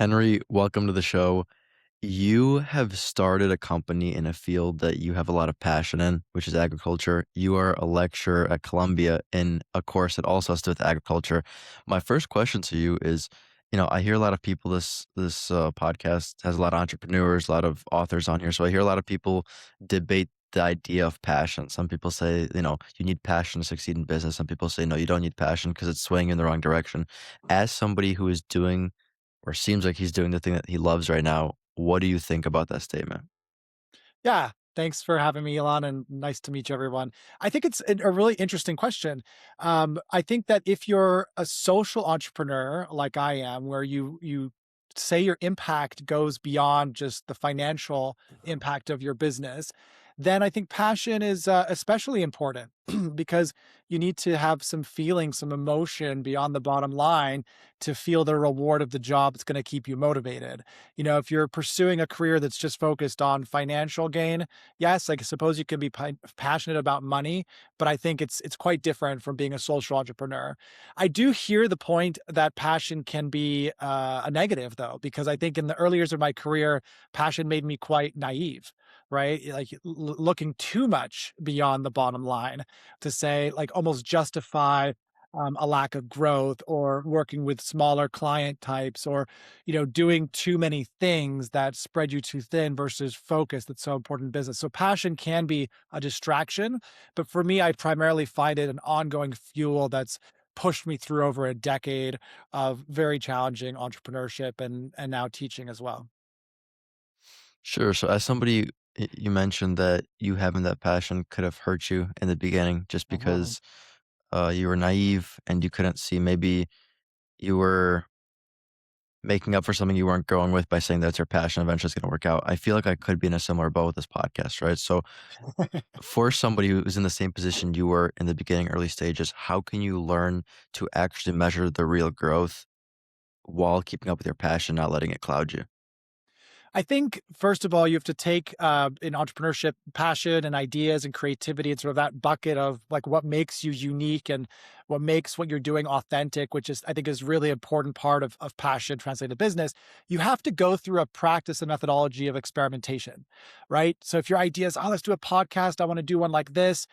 Henry, welcome to the show. You have started a company in a field that you have a lot of passion in, which is agriculture. You are a lecturer at Columbia in a course that also has to do with agriculture. My first question to you is, I hear a lot of people. This podcast has a lot of entrepreneurs, a lot of authors on here. So I hear a lot of people debate the idea of passion. Some people say, you need passion to succeed in business. Some people say, no, you don't need passion because it's swinging in the wrong direction. As somebody who is doing or seems like he's doing the thing that he loves right now, what do you think about that statement? Yeah. Thanks for having me, Elon, and nice to meet you, everyone. I think it's a really interesting question. I think that if you're a social entrepreneur like I am, where you say your impact goes beyond just the financial impact of your business, then I think passion is especially important because you need to have some feeling, some emotion beyond the bottom line to feel the reward of the job that's going to keep you motivated. If you're pursuing a career that's just focused on financial gain, yes, I suppose you can be passionate about money, but I think it's quite different from being a social entrepreneur. I do hear the point that passion can be a negative, though, because I think in the early years of my career, passion made me quite naive, right? Like looking too much beyond the bottom line to say, like, almost justify a lack of growth or working with smaller client types or doing too many things that spread you too thin versus focus that's so important in business. So passion can be a distraction, but for me, I primarily find it an ongoing fuel that's pushed me through over a decade of very challenging entrepreneurship and now teaching as well. Sure. So as somebody, you mentioned that you having that passion could have hurt you in the beginning just Mhm. because you were naive and you couldn't see maybe you were making up for something you weren't going with by saying that's your passion eventually it's going to work out. I feel like I could be in a similar boat with this podcast, right? So for somebody who's in the same position you were in the beginning, early stages, how can you learn to actually measure the real growth while keeping up with your passion, not letting it cloud you? I think first of all, you have to take in entrepreneurship passion and ideas and creativity and sort of that bucket of like what makes you unique and what makes what you're doing authentic, which is I think is really important part of passion translated to business. You have to go through a practice and methodology of experimentation, right? So if your idea is, oh, let's do a podcast, I want to do one like this,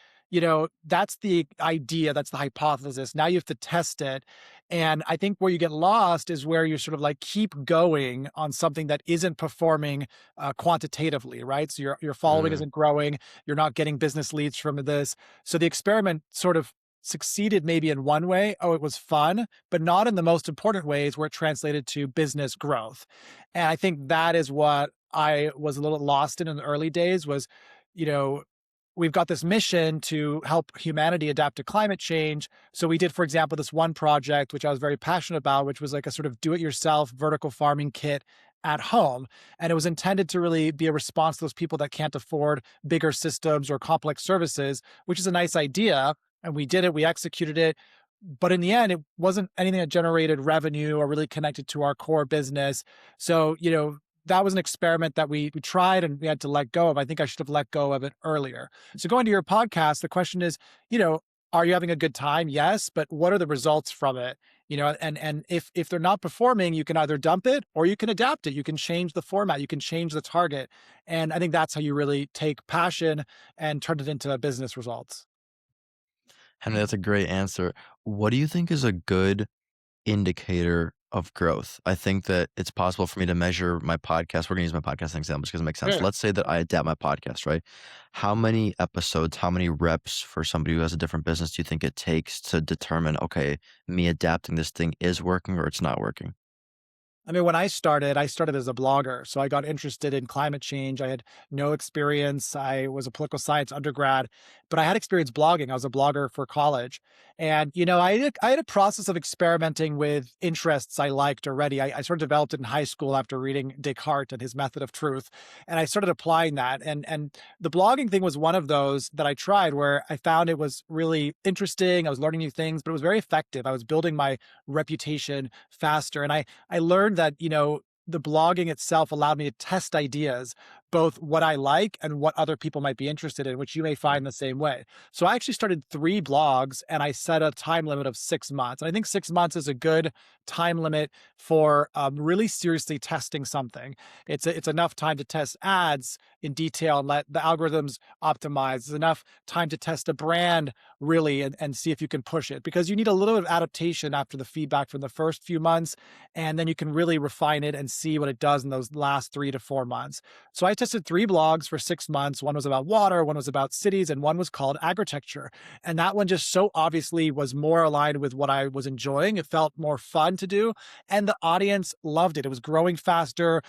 that's the idea, that's the hypothesis. Now you have to test it. And I think where you get lost is where you sort of like keep going on something that isn't performing quantitatively, right? So your following Mm, isn't growing, you're not getting business leads from this. So the experiment sort of succeeded maybe in one way. Oh, it was fun, but not in the most important ways where it translated to business growth. And I think that is what I was a little lost in the early days was, you know, we've got this mission to help humanity adapt to climate change. So we did, for example, this one project, which I was very passionate about, which was like a sort of do it yourself vertical farming kit at home. And it was intended to really be a response to those people that can't afford bigger systems or complex services, which is a nice idea. And we did it, we executed it. But in the end, it wasn't anything that generated revenue or really connected to our core business. So, that was an experiment that we tried and we had to let go of. I think I should have let go of it earlier. So going to your podcast, the question is, are you having a good time? Yes, but what are the results from it? And if they're not performing, you can either dump it or you can adapt it. You can change the format, you can change the target. And I think that's how you really take passion and turn it into business results. Henry, that's a great answer. What do you think is a good indicator of growth? I think that it's possible for me to measure my podcast. We're going to use my podcast as an example just because it makes sense. Sure. Let's say that I adapt my podcast, right? How many episodes, how many reps for somebody who has a different business do you think it takes to determine, okay, me adapting this thing is working or it's not working? I mean, when I started as a blogger. So I got interested in climate change. I had no experience. I was a political science undergrad, but I had experience blogging. I was a blogger for college. And, I had a process of experimenting with interests I liked already. I sort of developed it in high school after reading Descartes and his method of truth. And I started applying that. And the blogging thing was one of those that I tried where I found it was really interesting. I was learning new things, but it was very effective. I was building my reputation faster. And I learned that, the blogging itself allowed me to test ideas both what I like and what other people might be interested in, which you may find the same way. So I actually started 3 blogs and I set a time limit of 6 months. And I think 6 months is a good time limit for really seriously testing something. It's enough time to test ads in detail and let the algorithms optimize. It's enough time to test a brand really and see if you can push it, because you need a little bit of adaptation after the feedback from the first few months, and then you can really refine it and see what it does in those last 3 to 4 months. So I tested 3 blogs for 6 months. One was about water, one was about cities, and one was called Agritecture. And that one just so obviously was more aligned with what I was enjoying. It felt more fun to do, and the audience loved it. It was growing faster.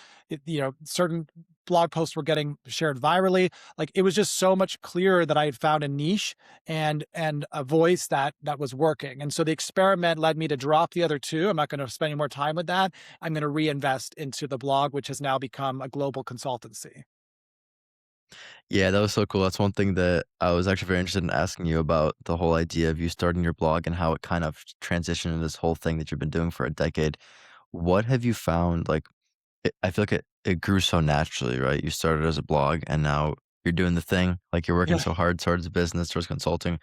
Certain blog posts were getting shared virally. Like, it was just so much clearer that I had found a niche and a voice that was working. And so the experiment led me to drop the other two. I'm not going to spend any more time with that. I'm going to reinvest into the blog, which has now become a global consultancy. Yeah, that was so cool. That's one thing that I was actually very interested in asking you about, the whole idea of you starting your blog and how it kind of transitioned into this whole thing that you've been doing for a decade. What have you found? Like, I feel like it grew so naturally, right? You started as a blog and now you're doing the thing. Like, you're working Yeah. so hard towards the business, towards consulting.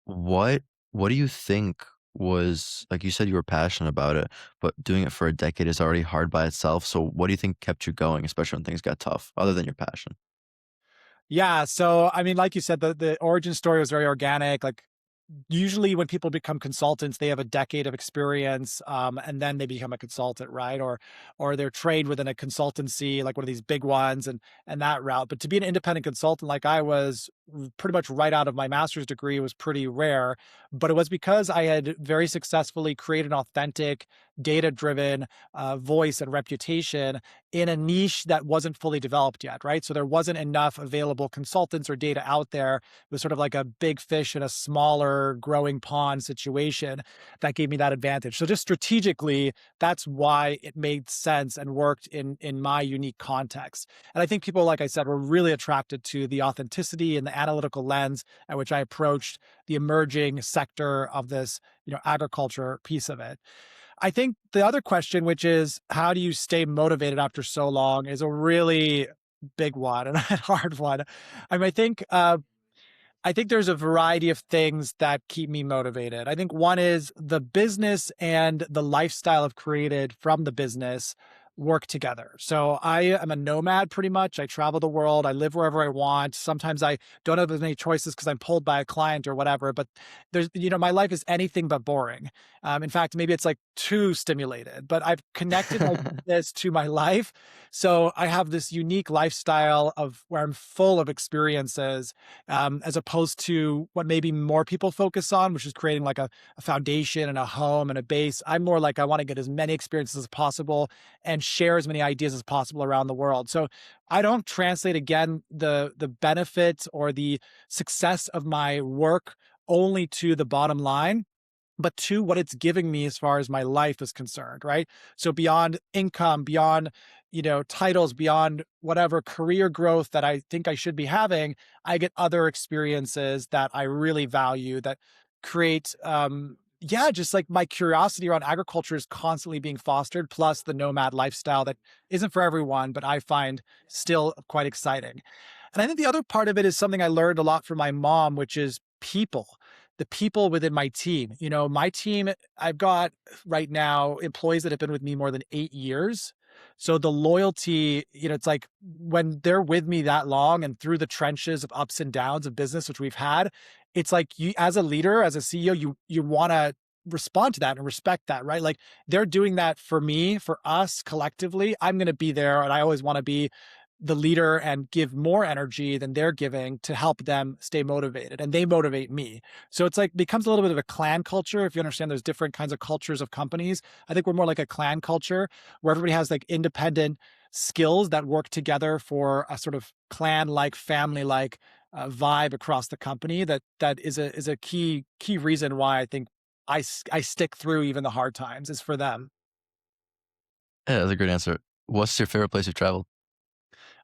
What what do you think was, like, you said you were passionate about it, but doing it for a decade is already hard by itself. So what do you think kept you going, especially when things got tough, other than your passion? Yeah. So, I mean, like you said, the origin story was very organic. Like, usually when people become consultants, they have a decade of experience, and then they become a consultant, right? Or they're trained within a consultancy, like one of these big ones, and that route. But to be an independent consultant, like I was, pretty much right out of my master's degree, was pretty rare. But it was because I had very successfully created an authentic, data-driven voice and reputation in a niche that wasn't fully developed yet, right? So there wasn't enough available consultants or data out there. It was sort of like a big fish in a smaller growing pond situation that gave me that advantage. So just strategically, that's why it made sense and worked in my unique context. And I think people, like I said, were really attracted to the authenticity and the analytical lens at which I approached the emerging sector of this, agriculture piece of it. I think the other question, which is how do you stay motivated after so long, is a really big one and a hard one. I mean, I think there's a variety of things that keep me motivated. I think one is the business and the lifestyle I've created from the business work together. So I am a nomad pretty much. I travel the world. I live wherever I want. Sometimes I don't have as many choices because I'm pulled by a client or whatever, but my life is anything but boring. In fact, maybe it's like too stimulated, but I've connected my business to my life. So I have this unique lifestyle of where I'm full of experiences, as opposed to what maybe more people focus on, which is creating like a foundation and a home and a base. I'm more like I want to get as many experiences as possible and share as many ideas as possible around the world. So I don't translate again the benefits or the success of my work only to the bottom line, but to what it's giving me as far as my life is concerned, right? So beyond income, beyond, titles, beyond whatever career growth that I think I should be having, I get other experiences that I really value that create, yeah, just like my curiosity around agriculture is constantly being fostered, plus the nomad lifestyle that isn't for everyone, but I find still quite exciting. And I think the other part of it is something I learned a lot from my mom, which is people, the people within my team. My team, I've got right now employees that have been with me more than 8 years. So the loyalty, it's like when they're with me that long and through the trenches of ups and downs of business, which we've had, it's like you, as a leader, as a CEO, you want to respond to that and respect that, right? Like they're doing that for me, for us collectively. I'm going to be there, and I always want to be the leader and give more energy than they're giving to help them stay motivated, and they motivate me. So it's like becomes a little bit of a clan culture. If you understand, there's different kinds of cultures of companies. I think we're more like a clan culture where everybody has like independent skills that work together for a sort of clan like, family like vibe across the company. That is a key reason why I think I stick through even the hard times, is for them. Yeah, that's a great answer. What's your favorite place you've traveled?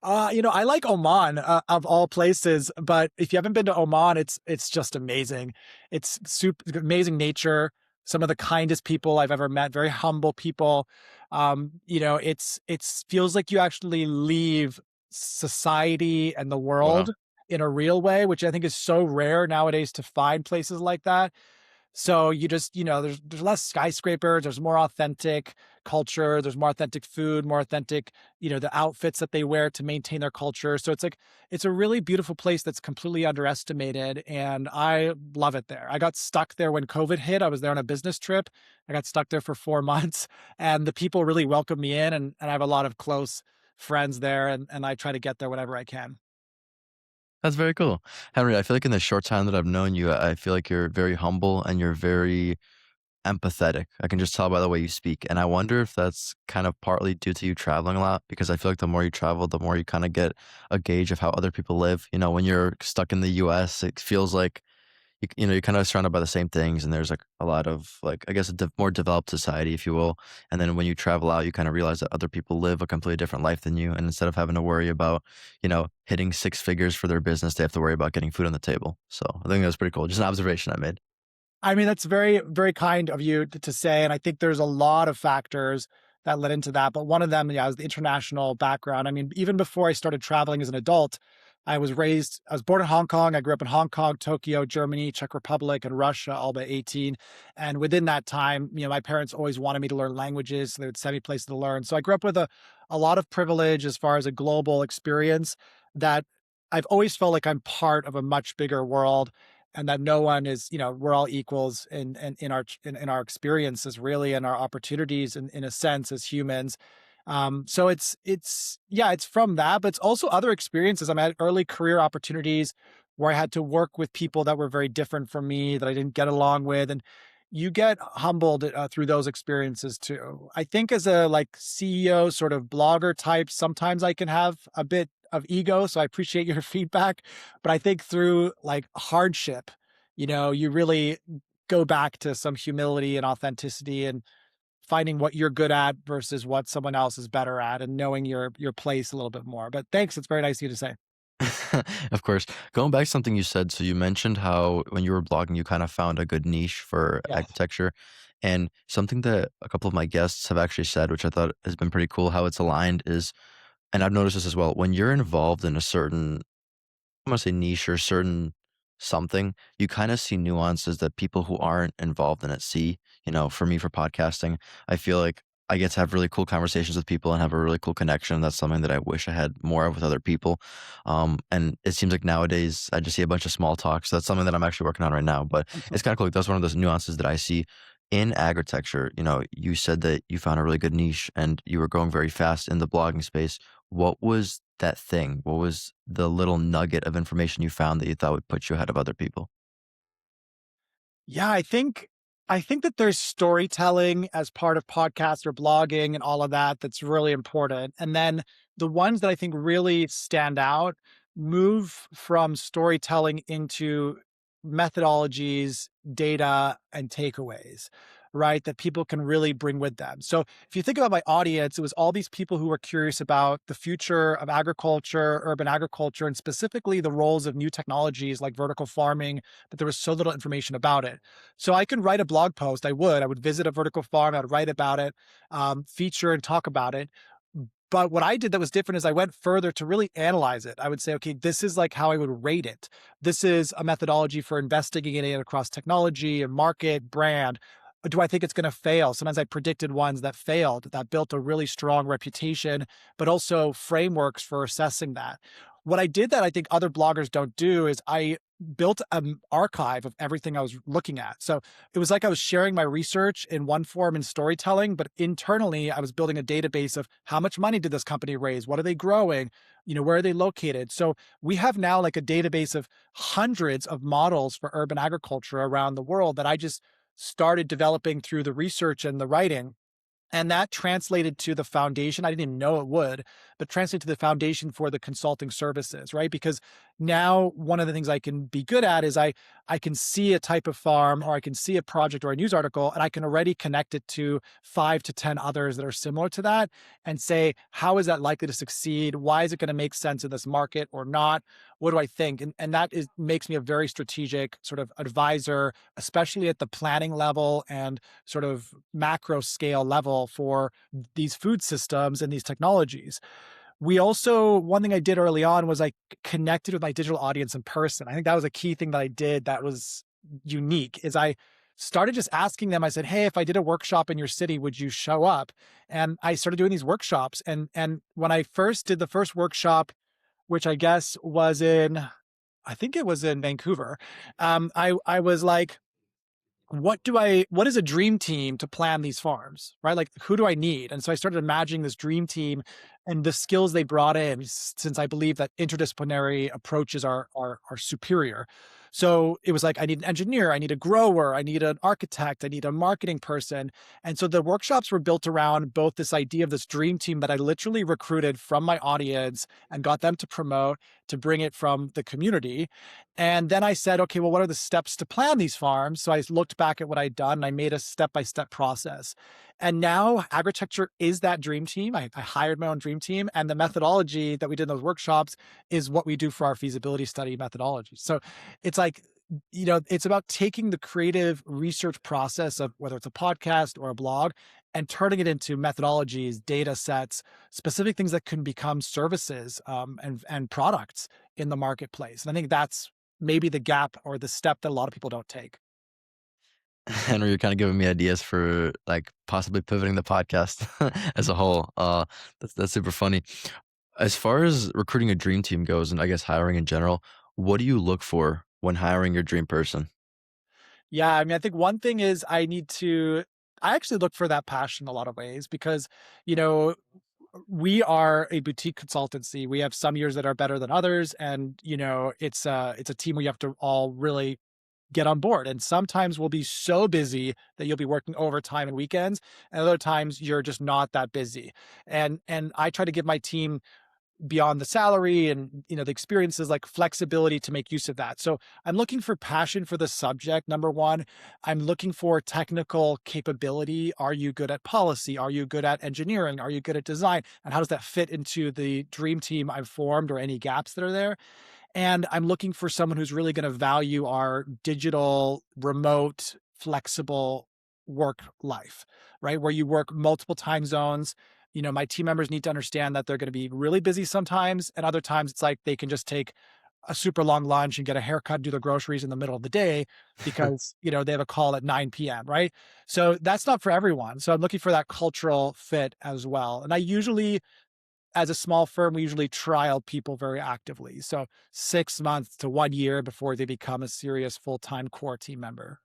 I like Oman, of all places, but if you haven't been to Oman, it's just amazing. It's super amazing nature, some of the kindest people I've ever met, very humble people. It's feels like you actually leave society and the Wow. world in a real way, which I think is so rare nowadays to find places like that. So you just, there's less skyscrapers, there's more authentic culture, there's more authentic food, more authentic, the outfits that they wear to maintain their culture. So it's like it's a really beautiful place that's completely underestimated and I love it there. I got stuck there when COVID hit. I was there on a business trip. I got stuck there for 4 months and the people really welcomed me in and I have a lot of close friends there and I try to get there whenever I can. That's very cool. Henry, I feel like in the short time that I've known you, I feel like you're very humble and you're very empathetic. I can just tell by the way you speak. And I wonder if that's kind of partly due to you traveling a lot, because I feel like the more you travel, the more you kind of get a gauge of how other people live. You know, when you're stuck in the US, it feels like you're kind of surrounded by the same things, and there's like a lot of like I guess a more developed society, if you will. And then when you travel out, you kind of realize that other people live a completely different life than you, and instead of having to worry about hitting six figures for their business, they have to worry about getting food on the table. So I think that's pretty cool. Just an observation I made. I mean, that's very, very kind of you to say, and I think there's a lot of factors that led into that, but one of them, yeah, is the international background. I mean, even before I started traveling as an adult, I was born in Hong Kong. I grew up in Hong Kong, Tokyo, Germany, Czech Republic, and Russia, all by 18. And within that time, my parents always wanted me to learn languages, so they would send me places to learn. So I grew up with a lot of privilege as far as a global experience that I've always felt like I'm part of a much bigger world and that no one is, we're all equals in our experiences really and our opportunities in a sense as humans. So it's yeah, it's from that, but it's also other experiences. I'm at early career opportunities where I had to work with people that were very different from me that I didn't get along with, and you get humbled through those experiences too. I think as a like CEO sort of blogger type, sometimes I can have a bit of ego, so I appreciate your feedback. But I think through like hardship, you really go back to some humility and authenticity and finding what you're good at versus what someone else is better at and knowing your place a little bit more. But thanks, it's very nice of you to say. Of course. Going back to something you said, so you mentioned how when you were blogging, you kind of found a good niche for Yeah. agritecture. And something that a couple of my guests have actually said, which I thought has been pretty cool, how it's aligned is, and I've noticed this as well, when you're involved in a certain I'm gonna say niche or certain something, you kinda see nuances that people who aren't involved in it see. You know, for me, for podcasting, I feel like I get to have really cool conversations with people and have a really cool connection. That's something that I wish I had more of with other people. And it seems like nowadays I just see a bunch of small talk. So that's something that I'm actually working on right now. But it's kind of cool. Like, that's one of those nuances that I see in agritecture. You know, you said that you found a really good niche and you were growing very fast in the blogging space. What was that thing? What was the little nugget of information you found that you thought would put you ahead of other people? Yeah, I think that there's storytelling as part of podcast or blogging and all of that that's really important. And then the ones that I think really stand out move from storytelling into methodologies, data, and takeaways, right? That people can really bring with them. So if you think about my audience, it was all these people who were curious about the future of agriculture, urban agriculture, and specifically the roles of new technologies like vertical farming, but there was so little information about it. So I can write a blog post. I would visit a vertical farm. I'd write about it, feature and talk about it. But what I did that was different is I went further to really analyze it. I would say, okay, this is like how I would rate it. This is a methodology for investigating it across technology and market, brand. Do I think it's going to fail? Sometimes I predicted ones that failed, that built a really strong reputation, but also frameworks for assessing that. What I did that I think other bloggers don't do is I built an archive of everything I was looking at. So it was like I was sharing my research in one form in storytelling, but internally I was building a database of how much money did this company raise? What are they growing? Where are they located? So we have now like a database of hundreds of models for urban agriculture around the world that I just started developing through the research and the writing. And that translated to the foundation. I didn't even know it would, but translated to the foundation for the consulting services, right? Because now one of the things I can be good at is I can see a type of farm or I can see a project or a news article and I can already connect it to 5 to 10 others that are similar to that and say, how is that likely to succeed? Why is it going to make sense in this market or not? What do I think? And that is makes me a very strategic sort of advisor, especially at the planning level and sort of macro scale level for these food systems and these technologies. We also one thing I did early on was I connected with my digital audience in person. I think that was a key thing that I did that was unique is I started just asking them. I said, "Hey, if I did a workshop in your city, would you show up?" And I started doing these workshops. And when I first did the first workshop, which I guess was in I think it was in Vancouver, I was like, what is a dream team to plan these farms, right? Like, who do I need? And so I started imagining this dream team and the skills they brought in, since I believe that interdisciplinary approaches are superior. So it was like, I need an engineer, I need a grower, I need an architect, I need a marketing person. And so the workshops were built around both this idea of this dream team that I literally recruited from my audience and got them to promote, to bring it from the community. And then I said, okay, well, what are the steps to plan these farms? So I looked back at what I'd done and I made a step by step process. And now Agritecture is that dream team. I hired my own dream team. And the methodology that we did in those workshops is what we do for our feasibility study methodology. So it's like, it's about taking the creative research process of whether it's a podcast or a blog and turning it into methodologies, data sets, specific things that can become services and products in the marketplace. And I think that's maybe the gap or the step that a lot of people don't take. Henry, you're kind of giving me ideas for like possibly pivoting the podcast as a whole. That's super funny. As far as recruiting a dream team goes, and I guess hiring in general, what do you look for when hiring your dream person? Yeah, I mean, I think one thing is I actually look for that passion in a lot of ways because, you know, we are a boutique consultancy. We have some years that are better than others, and it's a team where you have to all really get on board. And sometimes we'll be so busy that you'll be working overtime and weekends, and other times you're just not that busy. And I try to give my team beyond the salary and the experiences like flexibility to make use of that. So I'm looking for passion for the subject. Number one, I'm looking for technical capability. Are you good at policy? Are you good at engineering? Are you good at design? And how does that fit into the dream team I've formed or any gaps that are there? And I'm looking for someone who's really going to value our digital, remote, flexible work life, right? Where you work multiple time zones. My team members need to understand that they're going to be really busy sometimes. And other times it's like they can just take a super long lunch and get a haircut, do their groceries in the middle of the day because, they have a call at 9 p.m. Right. So that's not for everyone. So I'm looking for that cultural fit as well. And I usually, as a small firm, we usually trial people very actively. So 6 months to 1 year before they become a serious full-time core team member.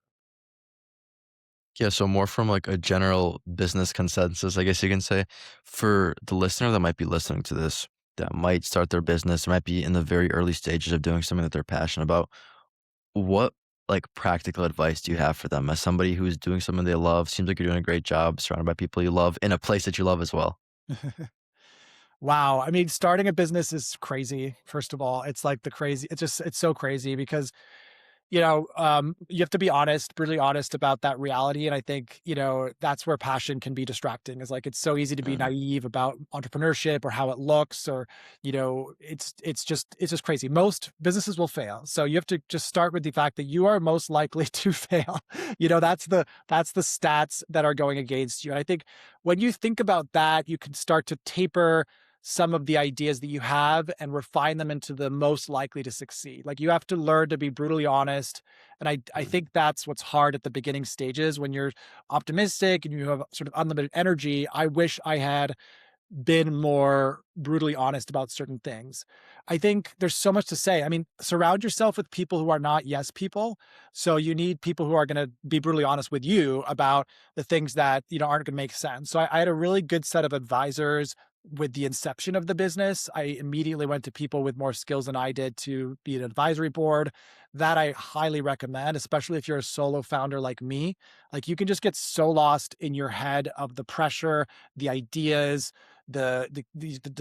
Yeah, so more from like a general business consensus, I guess you can say, for the listener that might be listening to this, that might start their business, might be in the very early stages of doing something that they're passionate about. What like practical advice do you have for them as somebody who's doing something they love? Seems like you're doing a great job surrounded by people you love in a place that you love as well. Wow. I mean, starting a business is crazy. First of all, it's like it's so crazy because you have to be honest, brutally honest about that reality. And I think, that's where passion can be distracting is like, it's so easy to be Mm. naive about entrepreneurship or how it looks, or, it's just crazy. Most businesses will fail. So you have to just start with the fact that you are most likely to fail. That's the stats that are going against you. And I think when you think about that, you can start to taper some of the ideas that you have and refine them into the most likely to succeed. Like you have to learn to be brutally honest. And I Mm. think that's what's hard at the beginning stages when you're optimistic and you have sort of unlimited energy. I wish I had been more brutally honest about certain things. I think there's so much to say. I mean, surround yourself with people who are not yes people. So you need people who are going to be brutally honest with you about the things that, aren't going to make sense. So I had a really good set of advisors with the inception of the business. I immediately went to people with more skills than I did to be an advisory board. That I highly recommend, especially if you're a solo founder like me. Like you can just get so lost in your head of the pressure, the ideas, the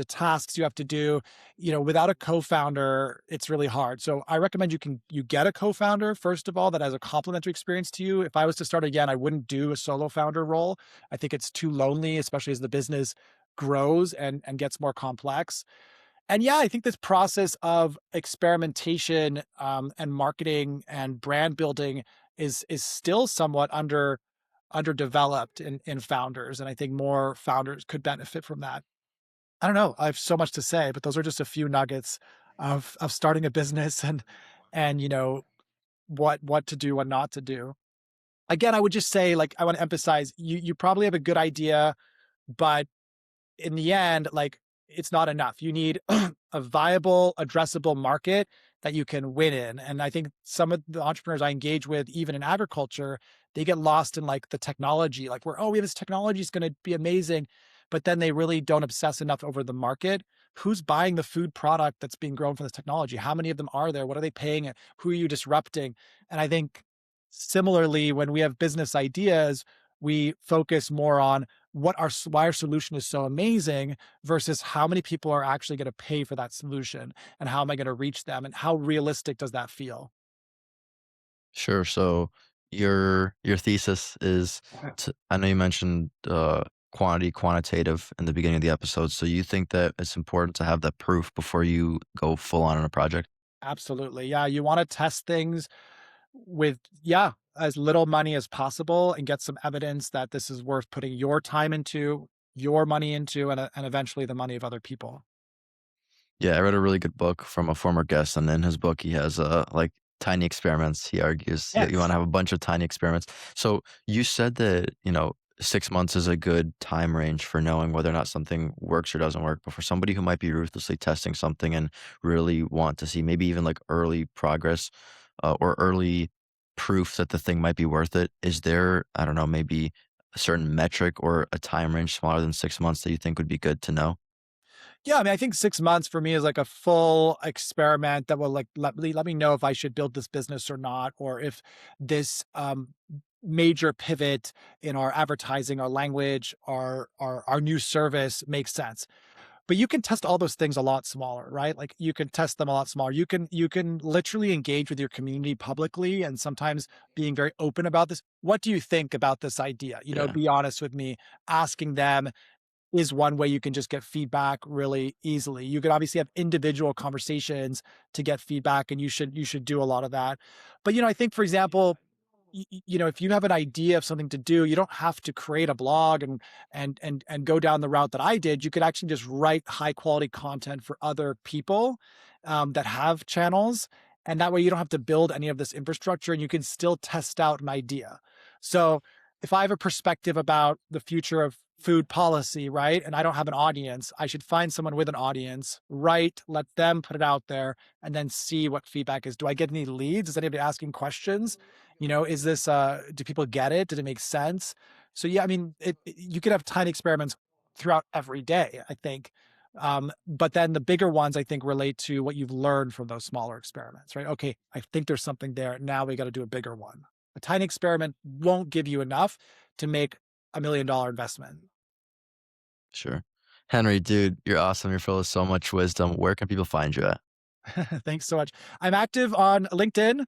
tasks you have to do. Without a co-founder it's really hard. So I recommend you get a co-founder first of all that has a complementary experience to you. If I was to start again, I wouldn't do a solo founder role. I think it's too lonely, especially as the business grows and gets more complex. And yeah, I think this process of experimentation and marketing and brand building is still somewhat underdeveloped in founders, and I think more founders could benefit from that. I don't know. I have so much to say, but those are just a few nuggets of starting a business and what to do, what not to do. Again, I would just say, like, I want to emphasize, you probably have a good idea, but in the end, like, it's not enough. You need a viable, addressable market that you can win in. And I think some of the entrepreneurs I engage with, even in agriculture, they get lost in like the technology, like where, oh, we have this technology is going to be amazing. But then they really don't obsess enough over the market. Who's buying the food product that's being grown from this technology? How many of them are there? What are they paying it? Who are you disrupting? And I think similarly, when we have business ideas, we focus more on why our solution is so amazing versus how many people are actually going to pay for that solution and how am I going to reach them and how realistic does that feel? Sure. So your thesis is I know you mentioned quantity, quantitative in the beginning of the episode. So you think that it's important to have that proof before you go full on a project? Absolutely. Yeah, you want to test things with, yeah, as little money as possible and get some evidence that this is worth putting your time into, your money into, and eventually the money of other people. Yeah, I read a really good book from a former guest, and in his book, he has like tiny experiments. He argues you want Yes. to have a bunch of tiny experiments. So you said that 6 months is a good time range for knowing whether or not something works or doesn't work. But for somebody who might be ruthlessly testing something and really want to see maybe even like early progress or early proof that the thing might be worth it, is there, I don't know, maybe a certain metric or a time range smaller than 6 months that you think would be good to know? Yeah, I mean, I think 6 months for me is like a full experiment that will, like, let me know if I should build this business or not, or if this, major pivot in our advertising, our language, our new service makes sense. But you can test all those things a lot smaller, right? Like, you can test them a lot smaller. You can literally engage with your community publicly and sometimes being very open about this. "What do you think about this idea?" Yeah, Be honest with me, asking them is one way you can just get feedback really easily. You could obviously have individual conversations to get feedback, and you should do a lot of that. But, I think, for example, if you have an idea of something to do, you don't have to create a blog and go down the route that I did. You could actually just write high quality content for other people that have channels, and that way you don't have to build any of this infrastructure, and you can still test out an idea. So if I have a perspective about the future of food policy, right, and I don't have an audience, I should find someone with an audience, write, let them put it out there, and then see what feedback is. Do I get any leads? Is anybody asking questions? Is this do people get it? Did it make sense? So yeah, I mean, you could have tiny experiments throughout every day, I think. But then the bigger ones, I think, relate to what you've learned from those smaller experiments, right? Okay, I think there's something there. Now we got to do a bigger one. A tiny experiment won't give you enough to make $1 million investment. sure. Henry, dude, you're awesome. You're full of so much wisdom. Where can people find you at? Thanks so much. I'm active on LinkedIn,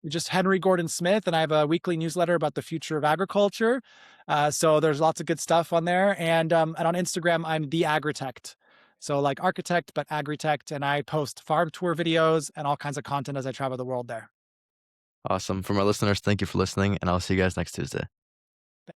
just Henry Gordon Smith, and I have a weekly newsletter about the future of agriculture. So there's lots of good stuff on there, and on Instagram, I'm the Agritect. So like architect, but agritect, and I post farm tour videos and all kinds of content as I travel the world there. Awesome. For my listeners, thank you for listening, and I'll see you guys next Tuesday.